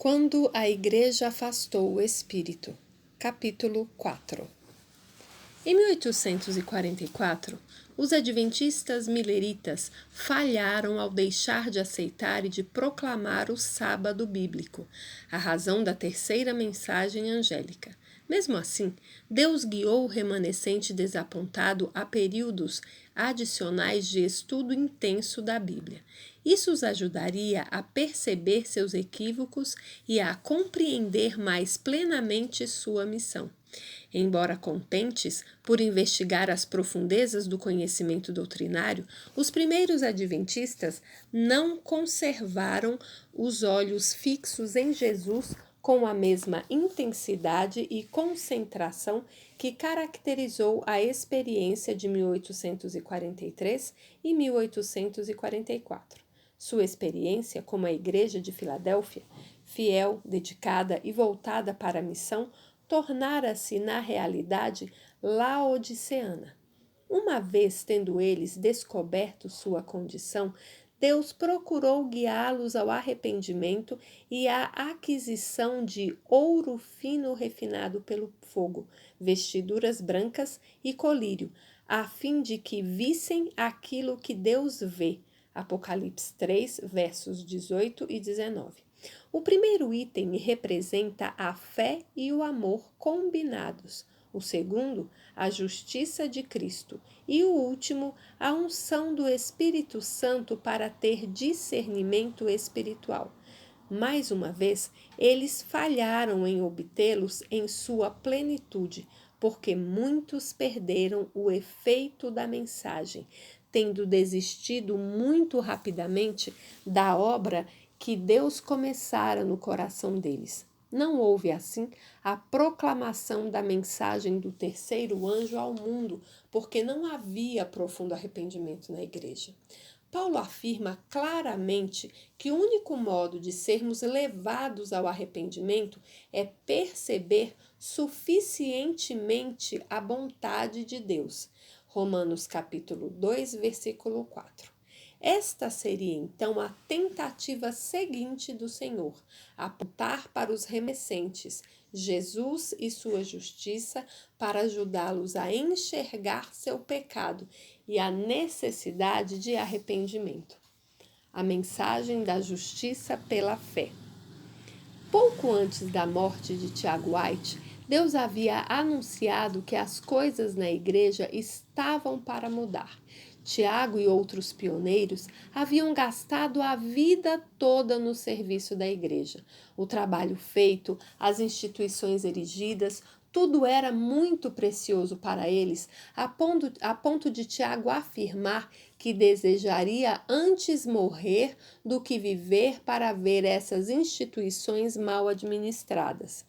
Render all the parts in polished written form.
Quando a Igreja afastou o Espírito, capítulo 4. Em 1844, os adventistas mileritas falharam ao deixar de aceitar e de proclamar o sábado bíblico, a razão da terceira mensagem angélica. Mesmo assim, Deus guiou o remanescente desapontado a períodos adicionais de estudo intenso da Bíblia. Isso os ajudaria a perceber seus equívocos e a compreender mais plenamente sua missão. Embora contentes por investigar as profundezas do conhecimento doutrinário, os primeiros adventistas não conservaram os olhos fixos em Jesus com a mesma intensidade e concentração que caracterizou a experiência de 1843 e 1844. Sua experiência como a Igreja de Filadélfia, fiel, dedicada e voltada para a missão, tornara-se, na realidade, laodiceana. Uma vez tendo eles descoberto sua condição, Deus procurou guiá-los ao arrependimento e à aquisição de ouro fino refinado pelo fogo, vestiduras brancas e colírio, a fim de que vissem aquilo que Deus vê. Apocalipse 3, versos 18 e 19. O primeiro item representa a fé e o amor combinados. O segundo, a justiça de Cristo. E o último, a unção do Espírito Santo para ter discernimento espiritual. Mais uma vez, eles falharam em obtê-los em sua plenitude, porque muitos perderam o efeito da mensagem, tendo desistido muito rapidamente da obra que Deus começara no coração deles. Não houve, assim, a proclamação da mensagem do terceiro anjo ao mundo, porque não havia profundo arrependimento na igreja. Paulo afirma claramente que o único modo de sermos levados ao arrependimento é perceber suficientemente a bondade de Deus. Romanos capítulo 2, versículo 4. Esta seria então a tentativa seguinte do Senhor, apontar para os remessentes, Jesus e sua justiça, para ajudá-los a enxergar seu pecado e a necessidade de arrependimento. A mensagem da justiça pela fé. Pouco antes da morte de Tiago White, Deus havia anunciado que as coisas na igreja estavam para mudar. Tiago e outros pioneiros haviam gastado a vida toda no serviço da igreja. O trabalho feito, as instituições erigidas, tudo era muito precioso para eles, a ponto de Tiago afirmar que desejaria antes morrer do que viver para ver essas instituições mal administradas.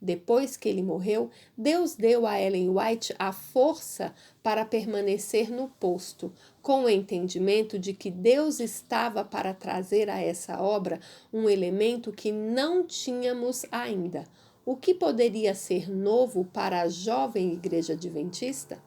Depois que ele morreu, Deus deu a Ellen White a força para permanecer no posto, com o entendimento de que Deus estava para trazer a essa obra um elemento que não tínhamos ainda. O que poderia ser novo para a jovem igreja adventista?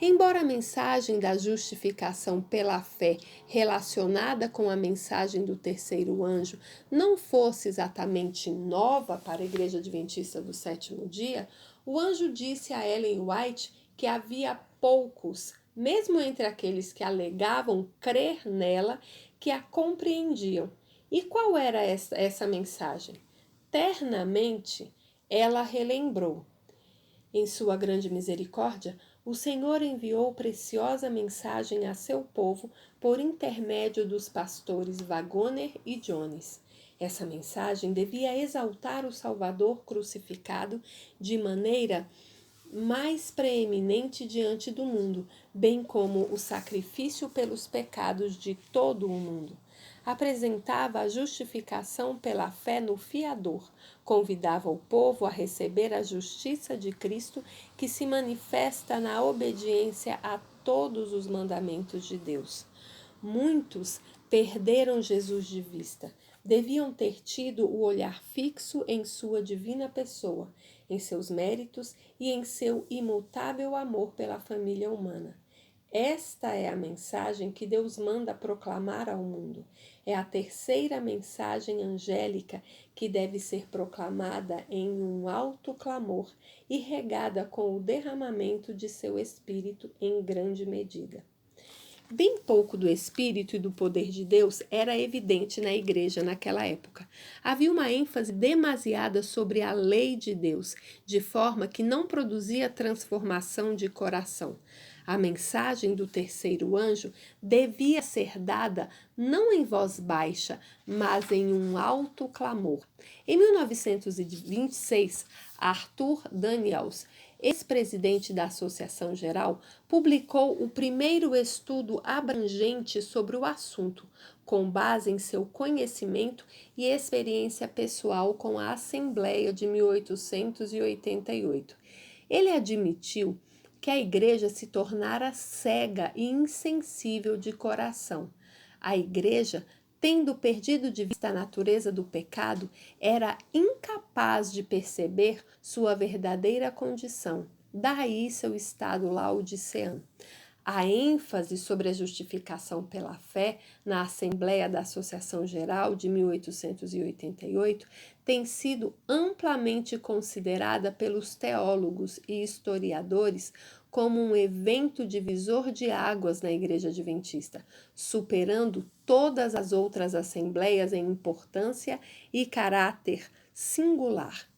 Embora a mensagem da justificação pela fé relacionada com a mensagem do terceiro anjo não fosse exatamente nova para a Igreja Adventista do Sétimo Dia, o anjo disse a Ellen White que havia poucos, mesmo entre aqueles que alegavam crer nela, que a compreendiam. E qual era essa mensagem? Ternamente, ela relembrou. Em sua grande misericórdia, o Senhor enviou preciosa mensagem a seu povo por intermédio dos pastores Waggoner e Jones. Essa mensagem devia exaltar o Salvador crucificado de maneira mais preeminente diante do mundo, bem como o sacrifício pelos pecados de todo o mundo. Apresentava a justificação pela fé no fiador, convidava o povo a receber a justiça de Cristo que se manifesta na obediência a todos os mandamentos de Deus. Muitos perderam Jesus de vista. Deviam ter tido o olhar fixo em sua divina pessoa, em seus méritos e em seu imutável amor pela família humana. Esta é a mensagem que Deus manda proclamar ao mundo. É a terceira mensagem angélica que deve ser proclamada em um alto clamor e regada com o derramamento de seu Espírito em grande medida. Bem pouco do Espírito e do poder de Deus era evidente na igreja naquela época. Havia uma ênfase demasiada sobre a lei de Deus, de forma que não produzia transformação de coração. A mensagem do terceiro anjo devia ser dada não em voz baixa, mas em um alto clamor. Em 1926, Arthur Daniels, ex-presidente da Associação Geral, publicou o primeiro estudo abrangente sobre o assunto, com base em seu conhecimento e experiência pessoal com a Assembleia de 1888. Ele admitiu que a igreja se tornara cega e insensível de coração. A igreja, tendo perdido de vista a natureza do pecado, era incapaz de perceber sua verdadeira condição. Daí seu estado laodiceano. A ênfase sobre a justificação pela fé na Assembleia da Associação Geral de 1888 tem sido amplamente considerada pelos teólogos e historiadores como um evento divisor de águas na Igreja Adventista, superando todas as outras assembleias em importância e caráter singular.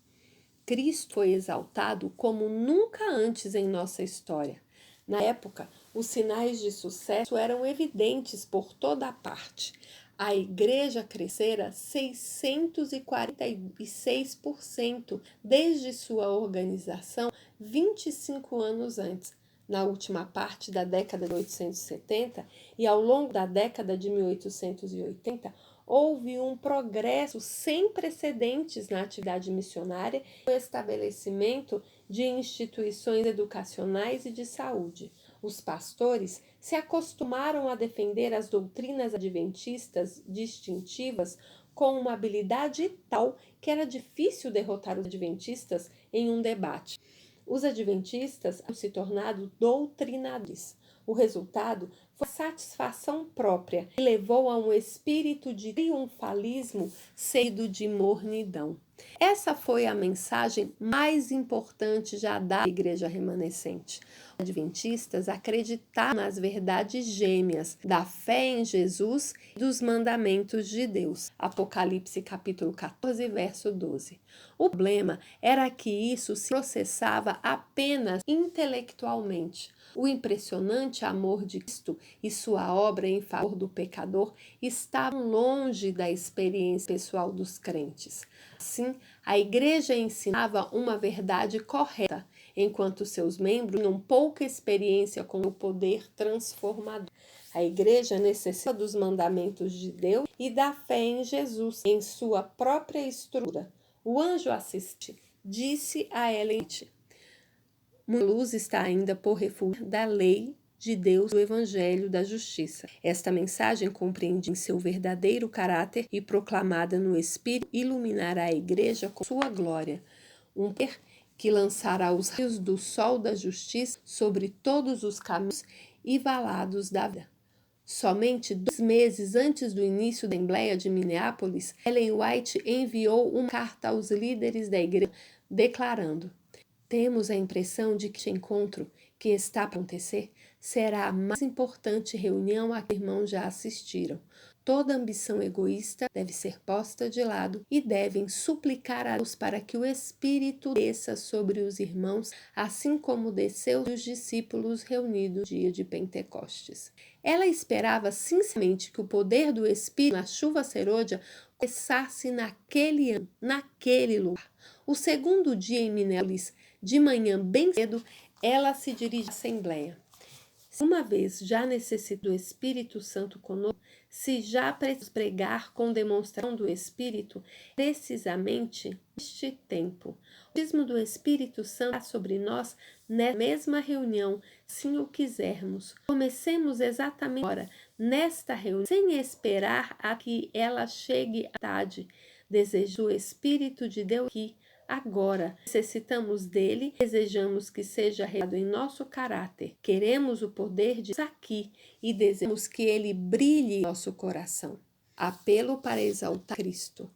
Cristo foi exaltado como nunca antes em nossa história. Na época, os sinais de sucesso eram evidentes por toda a parte. A igreja crescera 646% desde sua organização 25 anos antes, na última parte da década de 1870 e ao longo da década de 1880, houve um progresso sem precedentes na atividade missionária e no estabelecimento de instituições educacionais e de saúde. Os pastores se acostumaram a defender as doutrinas adventistas distintivas com uma habilidade tal que era difícil derrotar os adventistas em um debate. Os adventistas haviam se tornado doutrinadores. O resultado foi satisfação própria e levou a um espírito de triunfalismo seguido de mornidão. Essa foi a mensagem mais importante já dada à igreja remanescente. Os adventistas acreditavam nas verdades gêmeas da fé em Jesus e dos mandamentos de Deus. Apocalipse capítulo 14, verso 12. O problema era que isso se processava apenas intelectualmente. O impressionante amor de Cristo e sua obra em favor do pecador estavam longe da experiência pessoal dos crentes. Assim, a igreja ensinava uma verdade correta, enquanto seus membros tinham pouca experiência com o poder transformador. A igreja necessita dos mandamentos de Deus e da fé em Jesus, em sua própria estrutura. O anjo assiste, disse a Ellen White: muita luz está ainda por refúgio da lei de Deus, do Evangelho da Justiça. Esta mensagem, compreendida em seu verdadeiro caráter e proclamada no Espírito, iluminará a igreja com sua glória. Um poder que lançará os raios do sol da justiça sobre todos os caminhos e valados da vida. Somente 2 meses antes do início da Assembleia de Minneapolis, Ellen White enviou uma carta aos líderes da igreja declarando: temos a impressão de que este encontro que está a acontecer será a mais importante reunião a que os irmãos já assistiram. Toda ambição egoísta deve ser posta de lado e devem suplicar a Deus para que o Espírito desça sobre os irmãos, assim como desceu sobre os discípulos reunidos no dia de Pentecostes. Ela esperava sinceramente que o poder do Espírito na chuva serôdia cessasse naquele lugar. O segundo dia em Minneapolis, de manhã bem cedo, ela se dirige à Assembleia. Uma vez já necessita do Espírito Santo conosco, se já precisamos pregar com demonstração do Espírito, precisamente neste tempo. O batismo do Espírito Santo está sobre nós nessa mesma reunião, se o quisermos. Comecemos exatamente agora, nesta reunião, sem esperar a que ela chegue à tarde. Desejo o Espírito de Deus aqui, agora. Necessitamos dele, desejamos que seja realizado em nosso caráter. Queremos o poder de aqui e desejamos que ele brilhe em nosso coração. Apelo para exaltar Cristo.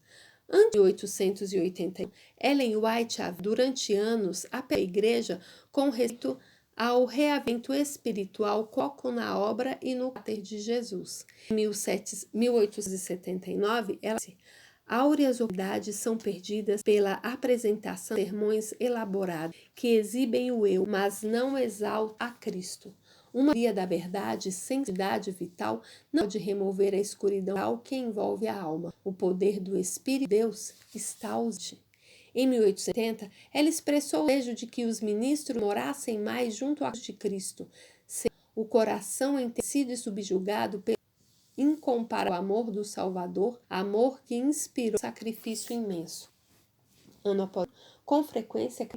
Antes de 1881, Ellen White, durante anos, apelou à igreja com respeito ao reavento espiritual colocado na obra e no caráter de Jesus. Em 1879, ela disse: áureas oportunidades são perdidas pela apresentação de sermões elaborados que exibem o eu, mas não exaltam a Cristo. Uma via da verdade sem santidade vital não pode remover a escuridão que envolve a alma. O poder do Espírito de Deus está ausente. Em 1870, ela expressou o desejo de que os ministros morassem mais junto à cruz de Cristo, o coração entecido e subjugado pelo incomparável amor do Salvador, amor que inspirou sacrifício imenso. Ano após ano, com frequência,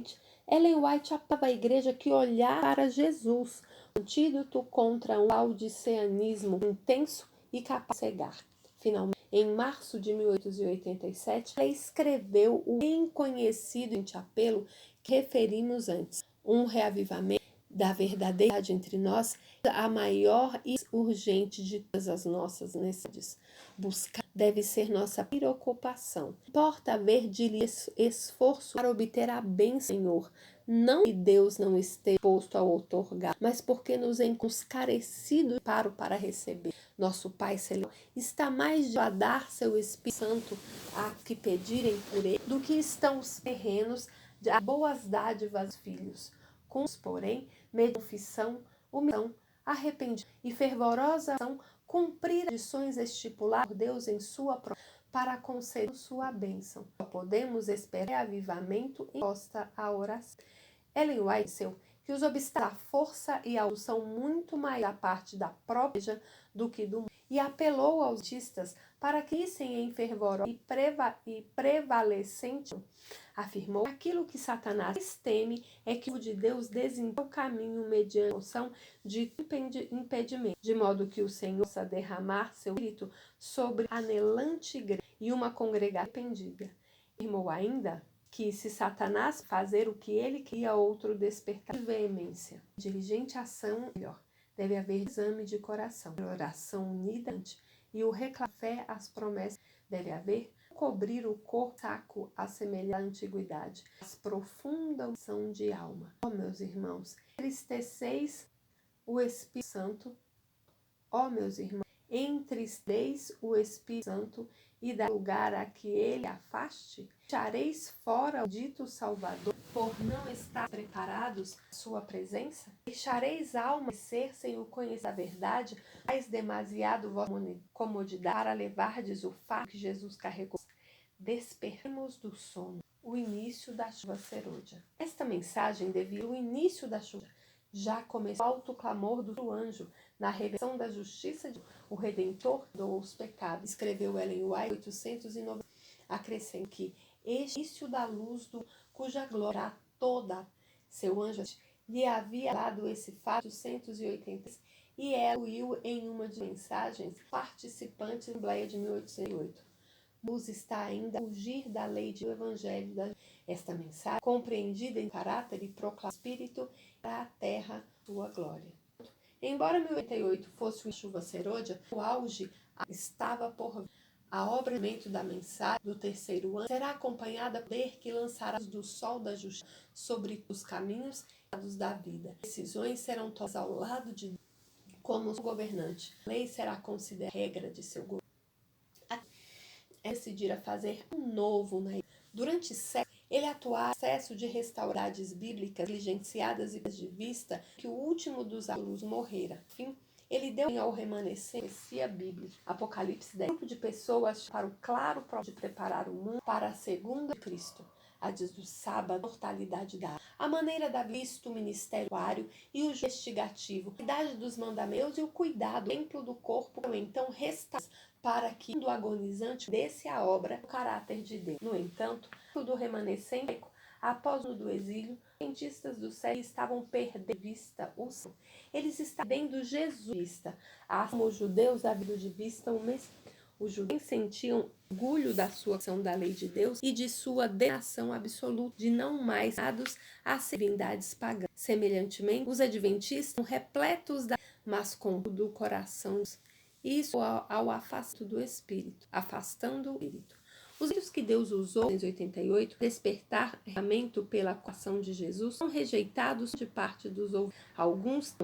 Ellen White apelava à igreja que olhar para Jesus, antídoto contra um laudiceanismo intenso e capaz de cegar. Finalmente, em março de 1887, ela escreveu o bem conhecido apelo que referimos antes, um reavivamento da verdade entre nós, a maior e urgente de todas as nossas necessidades. Buscar deve ser nossa preocupação. Importa haver de esforço para obter a bênção, Senhor. Não que Deus não esteja disposto a outorgar, mas porque nos encontramos carecidos para receber. Nosso Pai Celestial está mais a dar seu Espírito Santo a que pedirem por ele do que estão os terrenos de boas dádivas filhos. Porém, mediante confissão, humilhação, arrependimento e fervorosa ação, cumprir as condições estipuladas por Deus em sua promessa para conceder sua bênção. Podemos esperar reavivamento em resposta à oração. Ellen White disse que os obstáculos à força e à luz são muito mais da parte da própria igreja do que do mundo, e apelou aos artistas para que issem em fervor e prevalecente. Afirmou que aquilo que Satanás teme é que o de Deus desenvolva o caminho mediante a noção de impedimento, de modo que o Senhor possa derramar seu espírito sobre a anelante igreja e uma congregação arrependida. Afirmou ainda que se Satanás fazer o que ele queria, outro despertar de veemência. Diligente ação melhor. Deve haver exame de coração, oração unida e o reclamar às promessas. Deve haver cobrir o corpo saco a semelhar à antiguidade, as profundas unção de alma. Ó meus irmãos, entristeceis o Espírito Santo. Ó meus irmãos, entristeis o Espírito Santo e dá lugar a que ele afaste? Deixareis fora o dito Salvador por não estar preparados à sua presença? Deixareis a alma ser sem o conhecer da verdade, mais demasiado vossa comodidade para levardes o fardo que Jesus carregou? Despertemos do sono. O início da chuva serôdia. Esta mensagem devia o início da chuva. Já começou o alto clamor do anjo na revelação da justiça de o Redentor dos pecados. Escreveu Ellen White, 890. Acrescenta que este início da luz cuja glória toda seu anjo lhe havia dado esse fato 180 e ela ouviu em uma de mensagens participantes da Assembleia de 1808. Luz está ainda a fugir da lei do Evangelho. Esta mensagem, compreendida em caráter e proclama Espírito, para a terra sua glória. Embora 1088 fosse uma chuva serôdia, o auge estava por vir. A obra da mensagem do terceiro ano será acompanhada por poder que lançará do sol da justiça sobre os caminhos da vida. Decisões serão tomadas ao lado de Deus como governante. A lei será considerada regra de seu governo. Decidir a fazer um novo na igreja. Durante séculos, ele atuava no processo de restauradades bíblicas negligenciadas e de vista que o último dos alunos morrera. Enfim, ele deu ao remanescente a Bíblia. Apocalipse 10. Grupo de pessoas para o claro propósito de preparar o mundo para a segunda de Cristo. A dias do sábado, a mortalidade da a maneira da vista, o ministério e o investigativo, a idade dos mandamentos e o cuidado, o templo do corpo, então restaurados para que do agonizante desse a obra o caráter de Deus. No entanto, do remanescente, após o do exílio, os cientistas do século estavam perdendo de vista o céu. Eles estavam vendo Jesus de vista. Como os judeus haviam de vista Os judeus sentiam orgulho da sua ação da lei de Deus e de sua denação absoluta, de não mais dados às divindades pagãs. Semelhantemente, os adventistas são repletos da mas com do coração, isso ao afastando do espírito. Os meios que Deus usou em 1988 despertar realmente pela ação de Jesus são rejeitados de parte dos outros. Alguns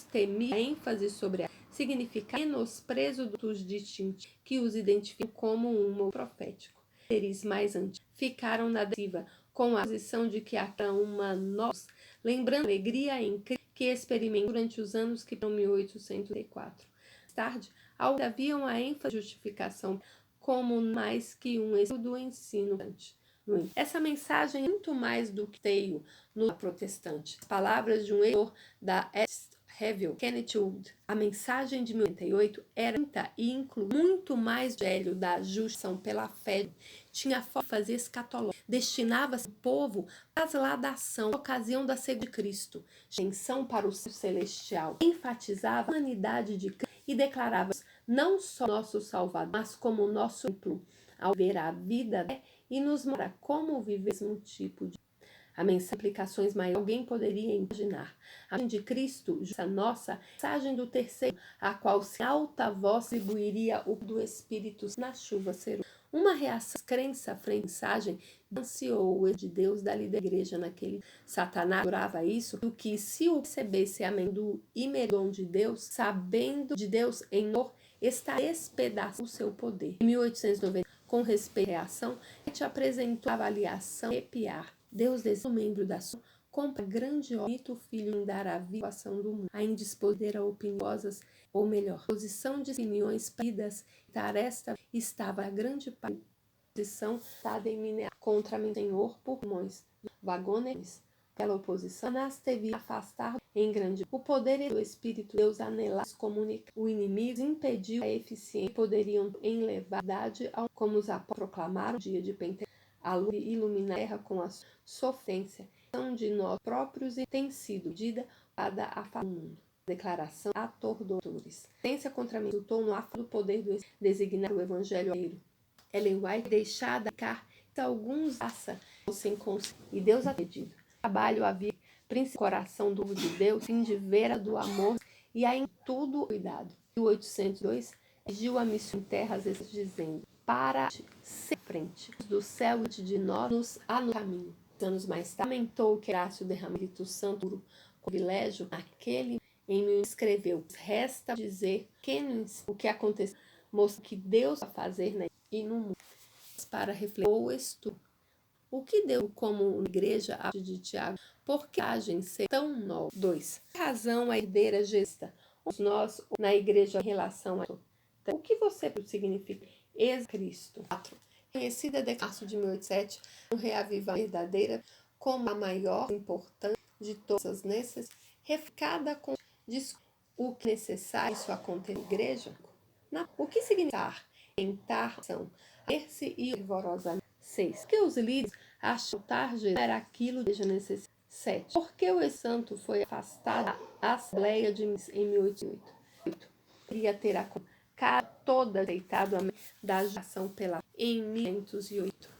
temiam a ênfase sobre a significado menosprezo dos distintivos que os identificam como um profético. Seres mais antigos ficaram na defensiva com a posição de que há uma nova, lembrando a alegria em Cristo que experimentou durante os anos que foram 1804. Mais tarde, haviam a ênfase de justificação como mais que um exemplo do ensino. Essa mensagem é muito mais do que teio no protestante. As palavras de um editor da Review, Kenneth Wood, a mensagem de 1988 era e inclui muito mais do evangelho da justificação pela fé. Tinha ênfase escatológica, destinava-se ao povo à transladação, na ocasião da ceia de Cristo, atenção para o céu celestial, enfatizava a humanidade de Cristo e declarava não só nosso Salvador, mas como nosso exemplo, ao ver a vida e nos mostra como viver um tipo de a aplicações maiores alguém poderia imaginar. A mensagem de Cristo, a nossa mensagem do terceiro, a qual se alta voz atribuiria o do Espírito na chuva será. Uma reação crença frente à mensagem ansiou o de Deus da igreja naquele. Satanás adorava isso, o que se o recebesse amém do imedom de Deus, sabendo de Deus em amor, está despedaçando o seu poder. Em 1890, com respeito à reação, a gente apresentou a avaliação arrepiar. Deus deseja um membro da sua compra grande bonito filho em dar a vida à ação do mundo, a indisposer a opiniosas, ou melhor, posição de opiniões partidas, esta estava a grande posição dada em Mineral contra o Senhor por mãos, vagones. Pela oposição, nas teve afastar em grande o poder do Espírito Deus anelar comunicar. O inimigo impediu a eficiência poderiam enlevar a verdade como os apóstolos proclamaram o dia de Pentecostes. A luz ilumina a terra com a sofrência de nós próprios e tem sido medida para a do mundo. Declaração atordadores. Ciência contra mim resultou no ato do poder do designar o evangelho. Ellen White deixada cá alguns aça sem consciência e Deus pedido. Trabalho havia príncipe coração do de Deus, fim de vera do amor e aí em tudo cuidado. Em 1802 dirigiu a missão em terras dizendo para ser frente do céu e de nós nos no caminho. Anos mais tarde, lamentou que Horácio derramou o Espírito Santo com privilégio naquele em mim escreveu. Resta dizer o que aconteceu, mostra que Deus vai fazer e no mundo para refletir o estudo. O que deu como igreja a de Tiago? Por que agem ser tão nova? 2. Que razão a herdeira gesta? Nós na igreja em relação a isso. Então, o que você significa? Ex-Cristo. 4. Conhecida declaração de 1807, um reavivamento verdadeira como a maior importante de todas as necessidades, reflecada com o que é necessário isso acontecer na igreja. O que significa entrar ação, ver-se e fervorosamente. 6. Que os líderes acham que era aquilo que a necessidade. 7. Porque o santo foi afastado da Assembleia em 1808. 8. Queria ter a cara toda deitado da geração pela em 1508.